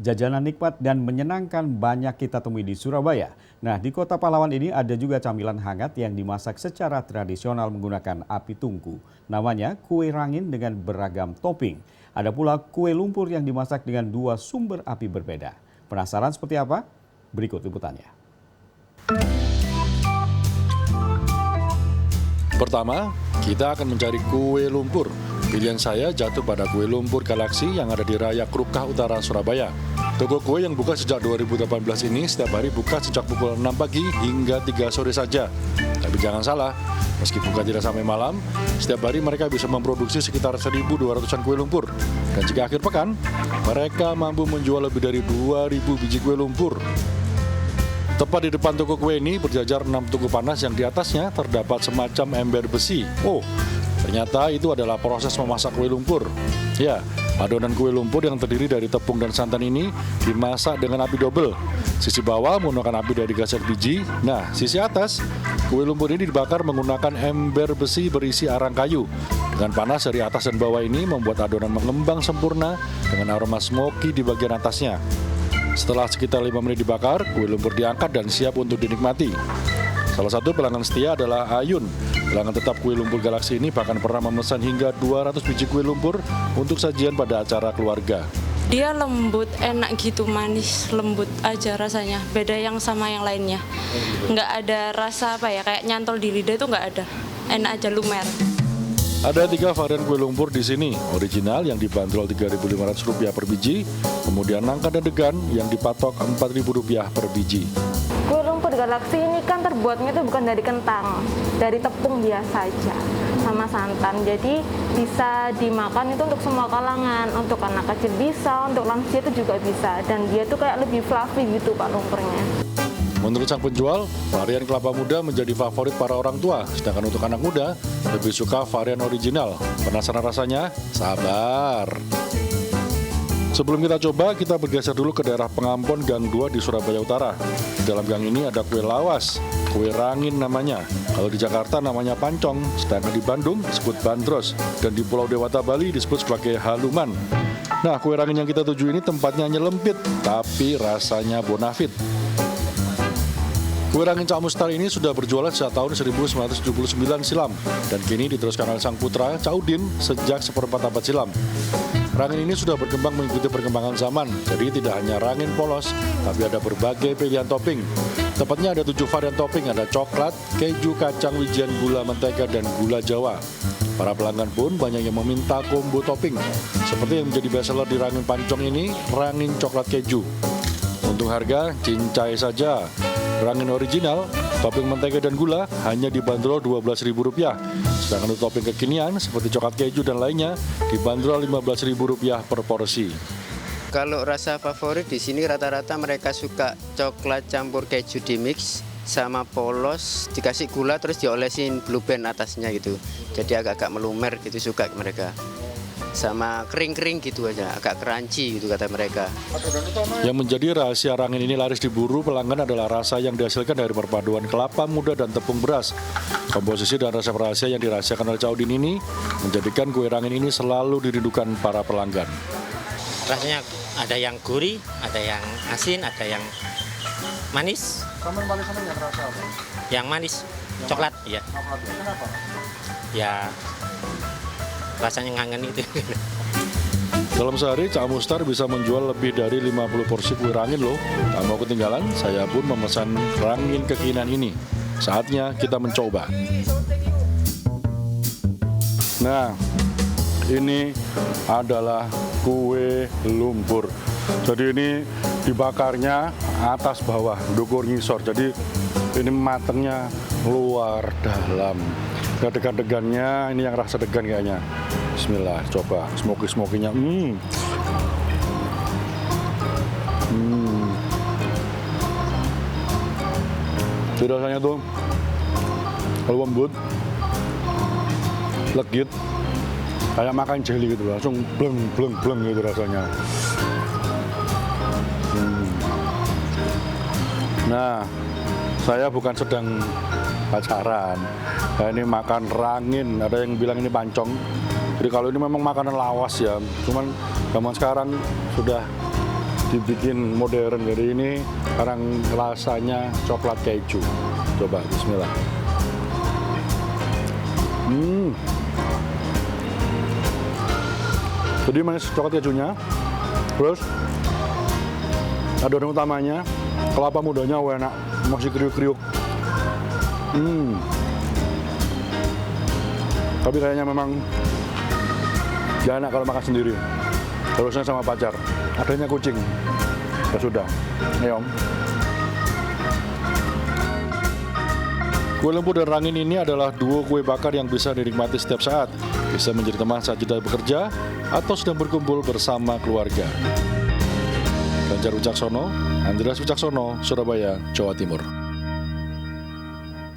Jajanan nikmat dan menyenangkan banyak kita temui di Surabaya. Nah, di Kota Pahlawan ini ada juga camilan hangat yang dimasak secara tradisional menggunakan api tungku. Namanya kue rangin dengan beragam topping. Ada pula kue lumpur yang dimasak dengan dua sumber api berbeda. Penasaran seperti apa? Berikut liputannya. Pertama, kita akan mencari kue lumpur. Pilihan saya jatuh pada kue lumpur Galaksi yang ada di Raya Krukah Utara, Surabaya. Toko kue yang buka sejak 2018 ini setiap hari buka sejak pukul 6 pagi hingga 3 sore saja. Tapi jangan salah, meski buka tidak sampai malam, setiap hari mereka bisa memproduksi sekitar 1.200-an kue lumpur. Dan jika akhir pekan, mereka mampu menjual lebih dari 2.000 biji kue lumpur. Tepat di depan toko kue ini berjajar 6 tungku panas yang di atasnya terdapat semacam ember besi. Oh, ternyata itu adalah proses memasak kue lumpur. Ya, adonan kue lumpur yang terdiri dari tepung dan santan ini dimasak dengan api double. Sisi bawah menggunakan api dari gas LPG. Nah, sisi atas, kue lumpur ini dibakar menggunakan ember besi berisi arang kayu. Dengan panas dari atas dan bawah ini membuat adonan mengembang sempurna dengan aroma smoky di bagian atasnya. Setelah sekitar 5 menit dibakar, kue lumpur diangkat dan siap untuk dinikmati. Salah satu pelanggan setia adalah Ayun. Pelanggan tetap kue lumpur Galaksi ini bahkan pernah memesan hingga 200 biji kue lumpur untuk sajian pada acara keluarga. Dia lembut, enak gitu, manis, lembut aja rasanya. Beda yang sama yang lainnya. Nggak ada rasa kayak nyantol di lidah itu nggak ada. Enak aja, lumer. Ada 3 varian kue lumpur di sini. Original yang dibanderol Rp3.500 per biji, kemudian nangka dan degan yang dipatok Rp4.000 per biji. Kue lumpur Galaksi ini kan terbuatnya itu bukan dari kentang, dari tepung biasa aja sama santan. Jadi bisa dimakan itu untuk semua kalangan, untuk anak kecil bisa, untuk lansia itu juga bisa. Dan dia tuh kayak lebih fluffy gitu Pak lumpurnya. Menurut sang penjual, varian kelapa muda menjadi favorit para orang tua, sedangkan untuk anak muda lebih suka varian original. Penasaran rasanya? Sabar! Sebelum kita coba, kita bergeser dulu ke daerah Pengampon Gang 2 di Surabaya Utara. Di dalam gang ini ada kue lawas, kue rangin namanya. Kalau di Jakarta namanya pancong, sedangkan di Bandung disebut bandros, dan di Pulau Dewata Bali disebut sebagai haluman. Nah, kue rangin yang kita tuju ini tempatnya nyelempit, tapi rasanya bonafit. Kue rangin Cak Mustar ini sudah berjualan sejak tahun 1979 silam dan kini diteruskan oleh sang putra Cak Udin sejak seperempat abad silam. Rangin ini sudah berkembang mengikuti perkembangan zaman, jadi tidak hanya rangin polos, tapi ada berbagai pilihan topping. Tepatnya ada 7 varian topping, ada coklat, keju, kacang, wijen, gula, mentega, dan gula Jawa. Para pelanggan pun banyak yang meminta combo topping, seperti yang menjadi bestseller di rangin pancong ini, rangin coklat keju. Untuk harga, cincai saja. Rangin original, topping mentega dan gula hanya dibanderol Rp12.000. Sedangkan untuk topping kekinian seperti coklat keju dan lainnya dibanderol Rp15.000 per porsi. Kalau rasa favorit di sini rata-rata mereka suka coklat campur keju di mix sama polos, dikasih gula terus diolesin blue band atasnya gitu. Jadi agak-agak melumer gitu suka mereka. Sama kering-kering gitu aja, agak crunchy gitu kata mereka. Yang menjadi rahasia rangin ini laris diburu pelanggan adalah rasa yang dihasilkan dari perpaduan kelapa muda dan tepung beras. Komposisi dan resep rahasia yang dirahasiakan oleh Cak Udin ini menjadikan kue rangin ini selalu dirindukan para pelanggan. Rasanya ada yang gurih, ada yang asin, ada yang manis. Kamu paling senang yang rasa apa? Yang manis, coklat, ya. Kenapa? Ya, rasanya ngangen itu. Dalam sehari, Cak Mustar bisa menjual lebih dari 50 porsi kue rangin loh. Tak mau ketinggalan, saya pun memesan rangin kekinian ini. Saatnya kita mencoba. Nah, ini adalah kue lumpur. Jadi ini dibakarnya atas bawah, dukur ngisor. Jadi ini matangnya luar dalam. Degan-degannya ini yang rasa degan kayaknya. Bismillah, coba smoky-smokinya. Jadi rasanya tuh lembut, legit, kayak makan jelly gitu, langsung bleng gitu rasanya. Nah, saya bukan sedang pacaran. Nah, ini makan rangin, ada yang bilang ini pancong. Jadi kalau ini memang makanan lawas ya, cuman zaman sekarang sudah dibikin modern. Jadi ini sekarang rasanya coklat keju. Coba, bismillah. Jadi manis coklat kejunya, terus adonan utamanya kelapa mudanya enak, masih kriuk-kriuk. Tapi kayaknya memang gak enak kalau makan sendiri. Terusnya sama pacar, adanya kucing. Ya sudah, ayo. Kue lumpur dan rangin ini adalah duo kue bakar yang bisa dinikmati setiap saat. Bisa menjadi teman saat jeda bekerja atau sedang berkumpul bersama keluarga. Ganjar Wicaksono, Andreas Wicaksono, Surabaya, Jawa Timur.